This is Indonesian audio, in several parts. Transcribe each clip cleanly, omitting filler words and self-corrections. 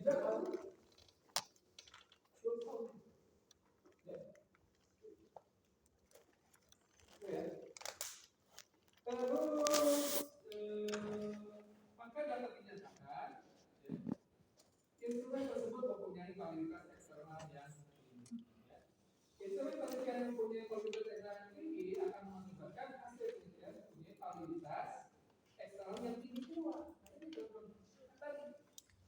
juga harus full count. Ya. Ya. Terus maka dapat dinyatakan instrumen tersebut mempunyai validitas eksternal yang tinggi. Ya. Instrumen penelitian yang mempunyai validitas eksternal yang tinggi akan mengakibatkan hasil penelitian mempunyai validitas eksternal yang tinggi pula. Nah, ini tadi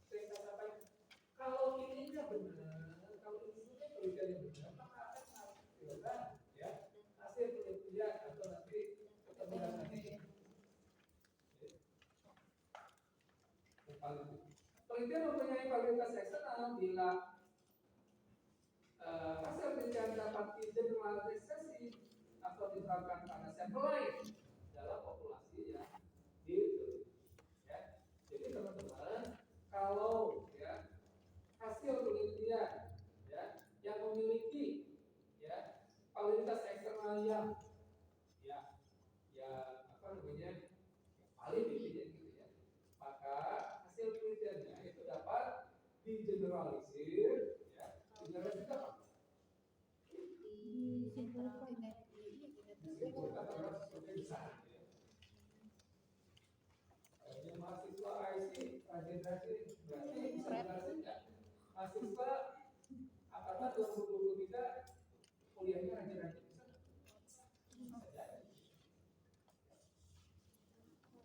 saya katakan kalau ininya benar, kalau instrumen penelitiannya benar, maka akan menghasilkan ya hasil penelitian atau nanti ketemuan nanti. Penelitian mempunyai validitas eksternal bila hasil penelitian dapat digeneralisasi atau diterapkan pada sampel lain dalam populasi yang diteliti. Ya. Jadi teman-teman, kalau ya hasil penelitian ya yang memiliki ya validitas eksternal yang apa namanya paling tinggi gitu ya, maka hasil penelitiannya itu dapat digeneralisir ya. Generalisir apa? Mahasiswa IC rajin-rajin berarti bisa jelasin nggak? Mahasiswa angkatan 2023 kuliahnya rajin-rajin bisa nggak? Bisa jadi.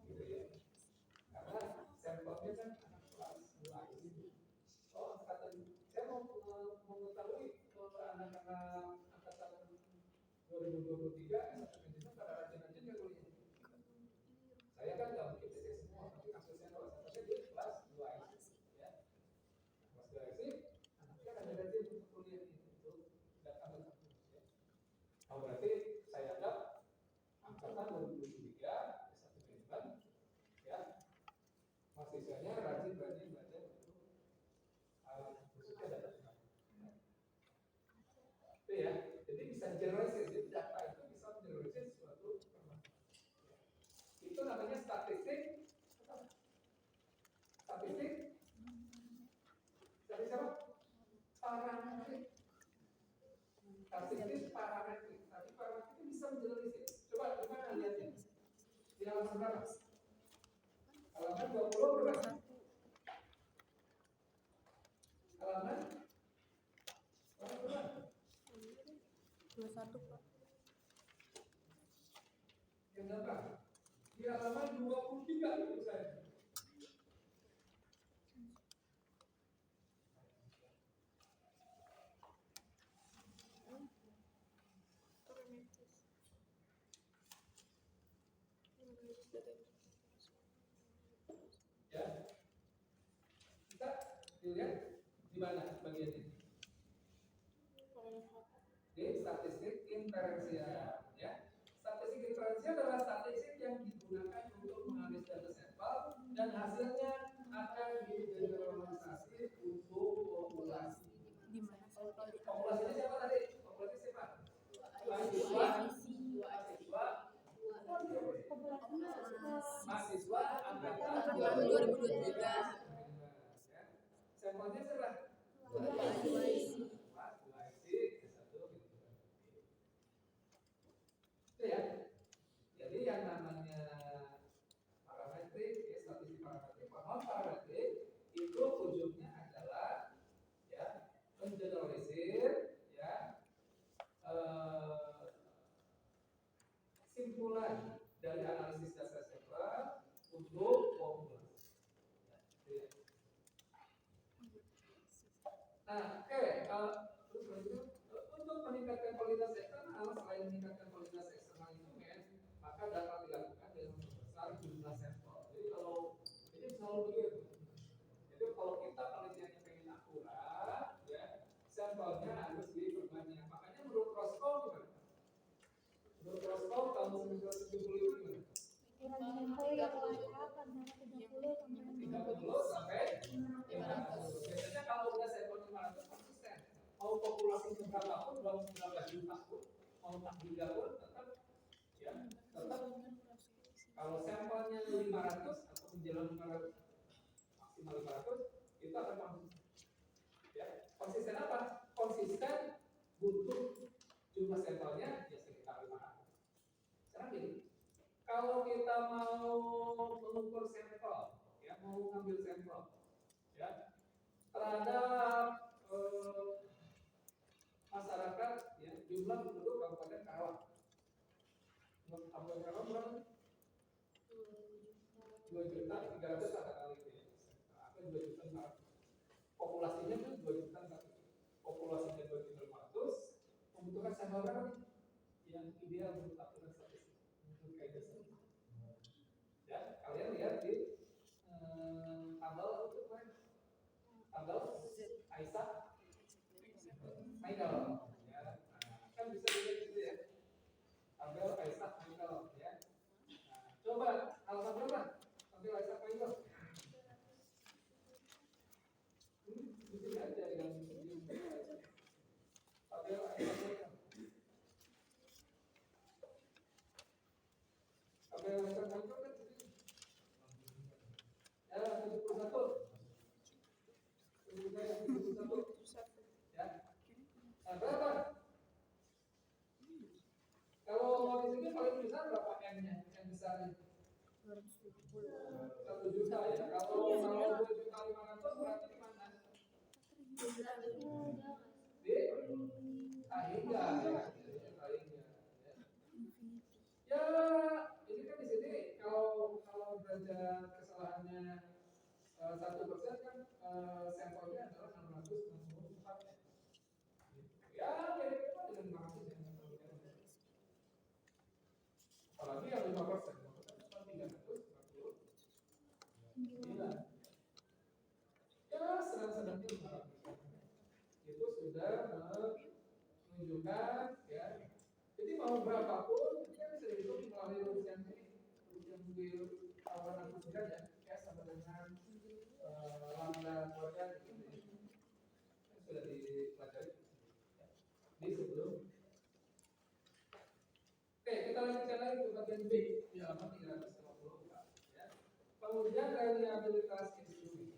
Gitu ya. Karena sampelnya kan anak kelas 2 IC. Oh, angkatan saya mau mengetahui anak-anak angkatan 2023 S1 manajemen pada rajin-rajin nggak kuliah? Saya kan nggak mungkin bisa semua, tapi kasusnya kalau saya di kelas 2 IC, ya. Kelas 2 IC, anaknya rajin-rajin untuk kuliah itu dan ambil kampus, ya. Nah, berarti saya anggap angkatan 2023 S1 manajemen, ya, mahasiswanya rajin-rajin belajar untuk khususnya data science. Itu ya, jadi bisa generalisir, jadi data itu bisa generalisir suatu permasalahan. Itu namanya statistik apa? Statistik dari siapa? Parametrik. Statistik parametrik. Tapi parametrik itu bisa menjelaskan. Coba gimana lihatnya? Di halaman berapa? Halaman 20 berapa? Halaman 21 Pak. Yang berapa? Di halaman 23 itu saya. Ya, kita lihat di mana bagiannya? Di statistik inferensial, ya. Statistik inferensial adalah statistik yang digunakan untuk menganalisis data sampel dan hasilnya akan digeneralisasi untuk populasi. Di mana Populasinya siapa tadi? Populasi siapa? Mahasiswa, angkatan 2023. Sampelnya siapa? Itu ya. Jadi yang namanya parametrik, ya, statistik parametrik, parametrik itu ujungnya adalah ya mengeneralisir ya simpulan dari analisis data sampel untuk populasi. Ya. Nah, terus untuk meningkatkan kualitas eksternal, selain meningkatkan kualitas eksternal instrumen, maka dapat dilakukan dengan membesar jumlah sampel. Jadi kalau ini selalu begitu. Jadi kalau kita penelitiannya pengen akurat, ya sampelnya harus diperbanyak. Makanya menurut Roscoe gimana? Menurut Roscoe tahun 1970 itu gimana? 30 sampai 500. Biasanya kalau udah sampel 500 konsisten. Mau populasi berapa pun, mau 19 juta pun, mau 4 juta pun, tetap kalau sampelnya 500 atau menjelang 500 maksimal 500 itu akan Konsisten apa? Konsisten butuh jumlah sampelnya ya sekitar 500. Sekarang gini, kalau kita mau mengukur sampel, ya mau ngambil sampel, ya terhadap masyarakat, ya jumlah penduduk Kabupaten Karawang. Kabupaten Karawang berapa? 2.300.000 ada kali itu ya. Atau 2.400.000. Populasinya kan 2.100.000. Populasinya 2.500.000. Membutuhkan sampel berapa nih? Yang ideal menurut aturan statistik, menurut kaidah statistik. Ya, kalian lihat di tabel itu kan? Tabel Aisyah Michael. Ya, kan bisa dilihat di situ ya. Tabel Aisyah Michael ya. Nah, coba halaman berapa? Tabel Aisyah Michael. Di sini aja yang tabel Aisyah Michael. Tabel Aisyah Michael kan di sini. Ya, 71. 71. Ya. Nah, berapa? Kalau mau di sini paling besar berapa N-nya? Yang besarnya? 1 juta ya. Kalau 2.500.000 berarti di mana? Di Tahingga ya. Ya, ini kan di sini kalau derajat kesalahannya 1% kan sampelnya adalah 664 ya. Ya, kira-kira dengan 500 ya. Apalagi yang 5%, cuma 349. Ya, sedang-sedangnya 500. Itu sudah menunjukkan ya. Jadi mau berapapun itu kan bisa dihitung melalui rumus ini, rumus yang di tawaran ya, S sama dengan lambda kuadrat gitu ya. Sudah dipelajari di sebelum. Oke, kita lanjutkan lagi ke bagian B di halaman 354 ya. Kemudian reliabilitas instrumen.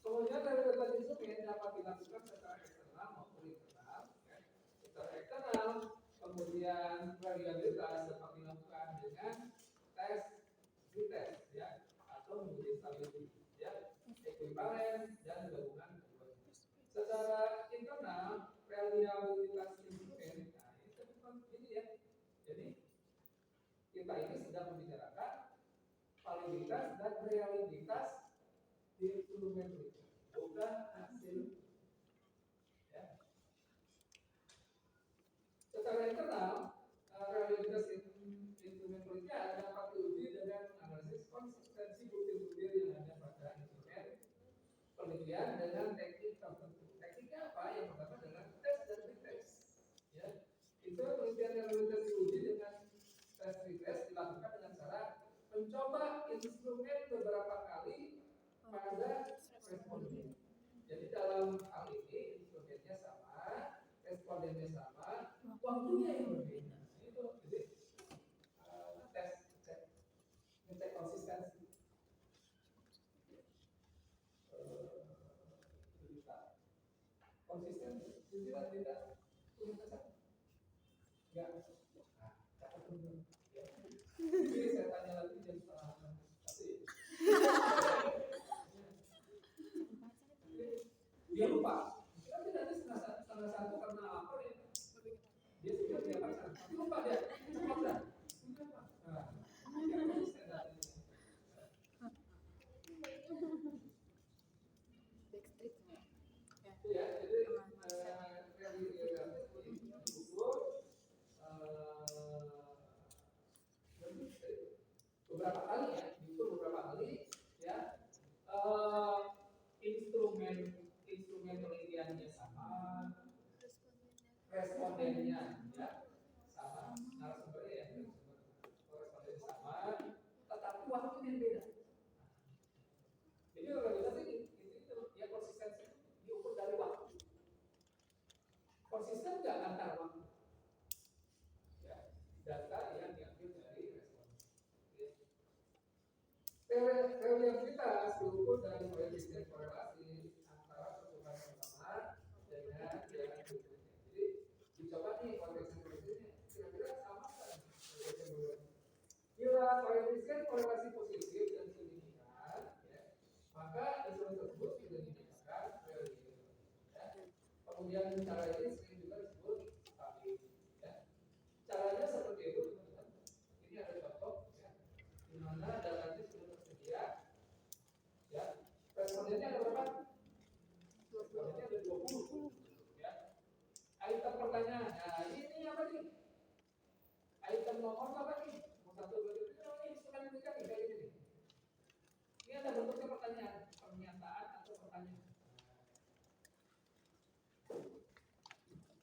Kemudian reliabilitas instrumen dapat dilakukan secara eksternal maupun internal. Ya. Secara eksternal, kemudian reliabilitas dapat dilakukan dengan tes retest ya, atau menguji stability ya, ekuivalen dan gabungan keduanya. Secara internal, reliabilitas instrumen, nah ini seperti ini ya. Jadi kita ini sedang membicarakan validitas dan realitas instrumen itu, bukan hasil ya. Secara internal, realitas instrumen penelitian dapat diuji dengan analisis konsistensi butir-butir yang ada pada instrumen penelitian dengan teknik tertentu. Tekniknya apa? Yang pertama adalah tes dan retest. Ya, itu penelitian yang realitas diuji dengan tes retest dilakukan dengan cara mencoba instrumen beberapa kali pada respondennya. Jadi dalam hal ini instrumennya sama, respondennya sama, waktunya yang berbeda. Itu jadi ngecek konsistensi. Konsistensi, tidak tidak enggak. Nah, catat dulu. Ya. Jadi saya tanya lagi jam setengah 6. Dia lupa. Kita tidak ada setengah satu karena lapar ya. Dia sudah dia pacar, tapi lupa dia. Lupa. Nah, ya, jadi beberapa kali korelasi positif dan signifikan, ya, maka instrumen tersebut sudah dinyatakan reliable. Ya. Kemudian cara ini sering juga disebut stabil. Ya. Caranya seperti itu, teman-teman. Ini ada contoh, ya, di mana datanya sudah tersedia. Ya, respondennya ada berapa? Respondennya ada 20. Ya. Item pertanyaan, nah ini apa nih? Item nomor apa nih? 1, 2, 3, ini instrumen ketika kayak gini nih. Ini ada bentuknya pertanyaan, pernyataan atau pertanyaan.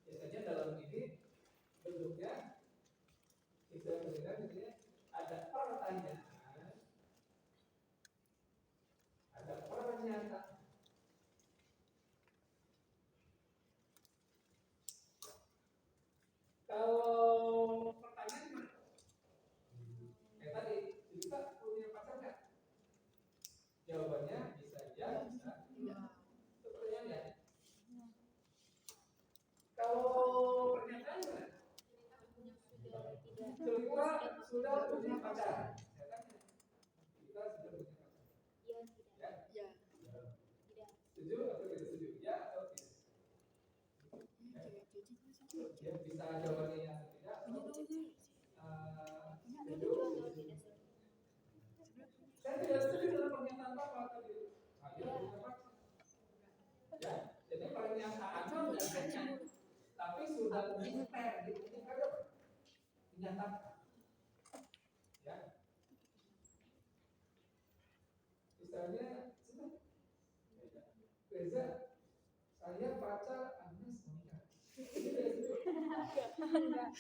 Biasanya dalam ini bentuknya kita berikan misalnya ada pertanyaan, ada pernyataan. Kalau pertanyaan gimana? Kayak tadi, kita punya pacar nggak? Jawabannya bisa ya, bisa tidak. Itu pertanyaannya. Kalau pernyataan gimana? Kira-kira sudah punya pacar? Ya kan? Kita sudah punya pacar. Ya? Ya. Setuju atau tidak setuju? Ya atau tidak? Ya, bisa jawabannya ya atau tidak? Setuju? Saya tidak setuju dengan pernyataan Bapak tadi. Ayo punya pacar. Ya, jadi pernyataannya udah banyak, tapi sudah menginter, dinyatakan. Ya, misalnya, Reza, saya pacar Agnes Monica. Enggak.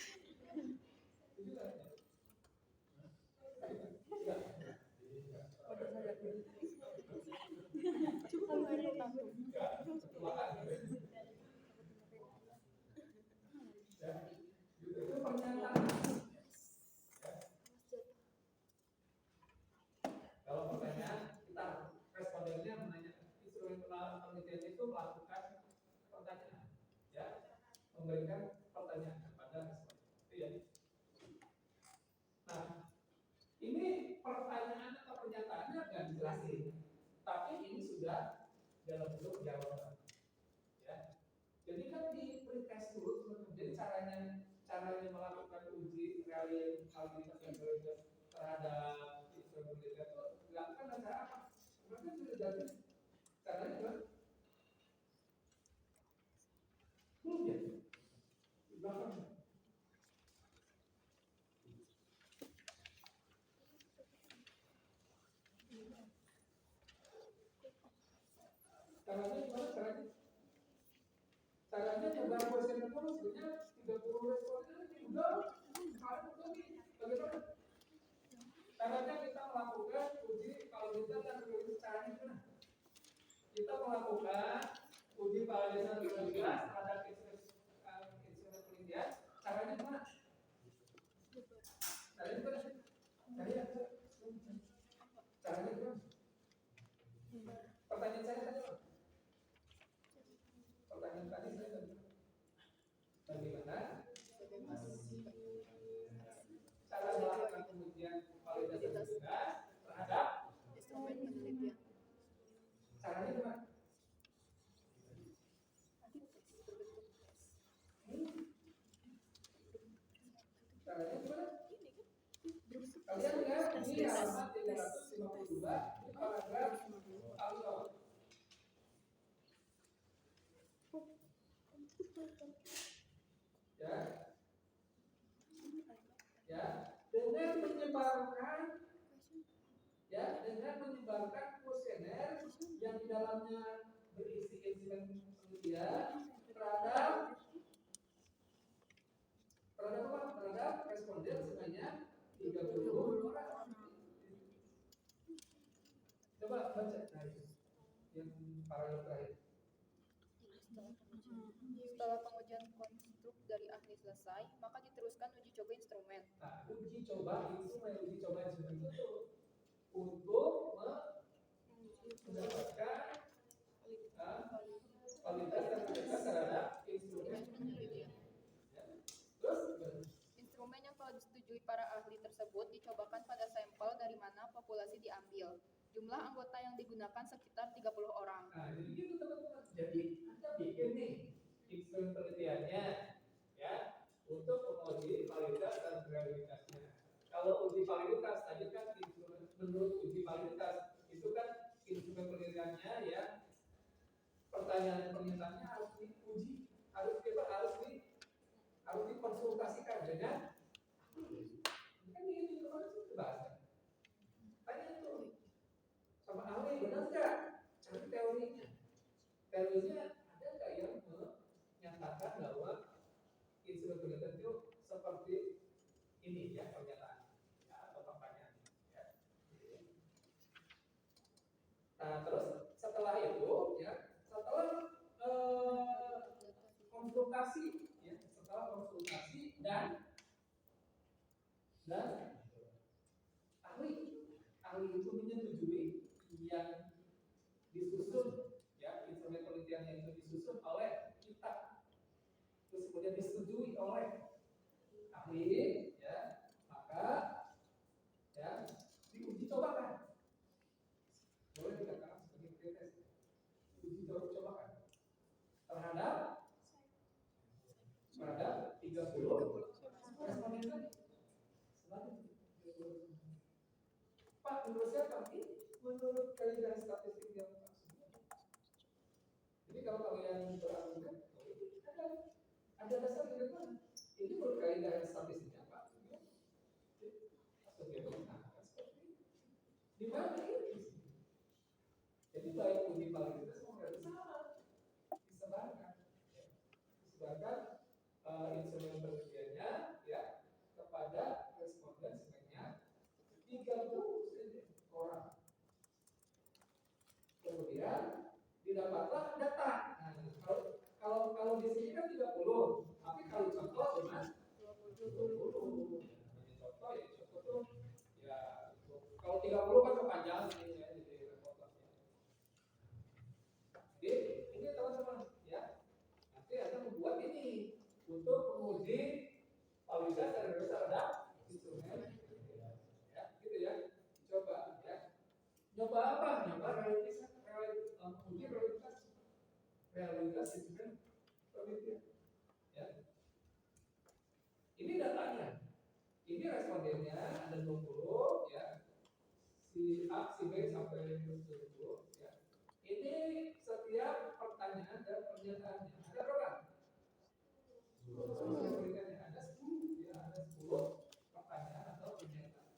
Itu pernyataan. Kalau pertanyaan, kita respondennya menanyakan. Instrumen penelitian itu melakukan pertanyaan, ya, memberikan pertanyaan kepada responden. Itu ya. Nah, ini pertanyaan atau pernyataannya nggak dijelasin, tapi ini sudah dalam bentuk jawaban. Ya. Jadi kan di pretest dulu, jadi caranya melakukan uji realitas dan validasi terhadap instrumen penelitian itu dilakukan dengan cara apa? Mereka sudah jadi caranya kan? Belum ya? Di belakang. Caranya gimana caranya? Caranya nyebar kuesioner dulu sebenarnya 30 responden ini udah kemarin udah nih. Bagaimana? Caranya kita melakukan uji validitas dan validasi caranya gimana? Kita melakukan uji validasi dan validasi terhadap instrumen penelitian. Caranya gimana? Caranya gimana? Caranya gimana? Pertanyaan saya tadi. Pertanyaan tadi saya tadi. Bagaimana? Cara melakukan pengujian validasi dan validasi terhadap Instrumen penelitian. caranya gimana? Caranya gimana? Kalian lihat ini halaman 352 ini paragraf awal. Ya, ya, dengan menyebarkan kuesioner yang di dalamnya berisi instrumen penelitian terhadap apa? Terhadap responden sebanyak 30 orang. Coba baca yang paragraf terakhir. Setelah pengujian konstruk dari ahli selesai, maka diteruskan uji coba instrumen. Nah, uji coba instrumen itu untuk mendapatkan kualitas dan kualitas terhadap instrumen penelitian. Terus instrumen yang telah disetujui para ahli tersebut dicobakan pada sampel dari mana Jumlah anggota yang digunakan sekitar 30 orang. Nah, jadi gitu teman-teman. Jadi Anda bikin nih instrumen penelitiannya ya untuk menguji validitas dan reliabilitasnya. Kalau uji validitas tadi kan instrumen menurut uji validitas itu kan instrumen penelitiannya ya pertanyaan pernyataannya harus diuji, harus dikonsultasikan dengan kan ini kemarin itu bahasa. Tanya tuh sama ahli benar nggak? Cari teorinya. Teorinya ada nggak yang menyatakan bahwa instrumen penelitian itu seperti ini ya pernyataan ya, atau pertanyaan ya. Nah terus setelah itu ya setelah konsultasi ya setelah konsultasi dan ahli itu menyetujui yang disusun ya instrumen penelitian yang itu disusun oleh kita terus kemudian disetujui oleh ahli ya maka ya diuji cobakan boleh dikatakan sebagai pretest diuji cobakan terhadap 30 responden tadi. Pak, menurut siapa? Menurut kaidah statistik yang jadi kalau kalian berargumen, ada dasar di depan. Ini menurut kaidah statistiknya Pak. Di mana ini? Jadi baik uji validitas maupun sama disebarkan instrumen penelitiannya ya kepada responden sebanyak 30 orang. Kemudian didapatlah data. Nah, kalau di sini kan 30, tapi kalau contoh cuma 20. Contoh tuh ya kalau 30 kan kepanjangan ini ya jadi reportasnya. Jadi ini teman-teman ya. Nanti ada membuat ini untuk menguji validitas dan reliabilitas terhadap instrumen ya, gitu ya. Coba ya. Nyoba apa? Nyoba menguji realitas instrumen penelitian. Ya. Ini datanya. Ini respondennya ada 20 ya. Si A, si B sampai 20 ya. Ini setiap pertanyaan dan pernyataannya ada berapa? 10 ada 10 ya, ada 10 pertanyaan atau pernyataan.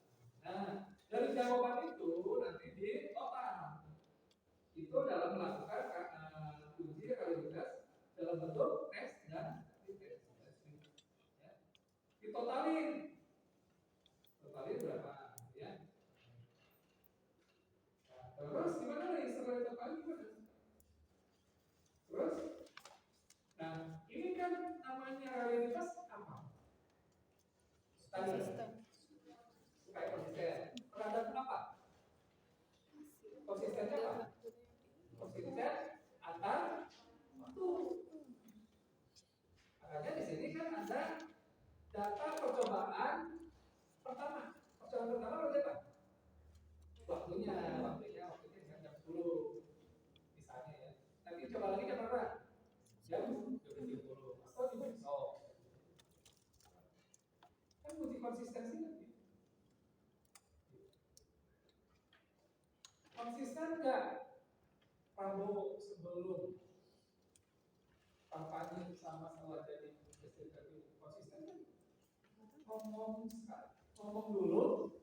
Nah, dari jawaban itu nanti di total. Itu dalam melakukan uji realitas dalam bentuk tes dan retest. Ya. Ditotalin berapa ya? Nah, terus gimana nih setelah ditotalin gimana? Terus, nah ini kan namanya realitas apa? Tadi supaya konsisten. Terhadap apa? Konsistennya apa? Konsisten antar waktu. Makanya di sini kan ada data percobaan pertama. Percobaan pertama berarti apa? Waktunya jam 10 misalnya ya. Nanti coba lagi jam berapa? Jam 12.30 atau di besok. Kan uji konsistensi nanti. Konsisten nggak? Prabowo sebelum kampanye sama setelah jadi presiden konsisten kan? Ngomong dulu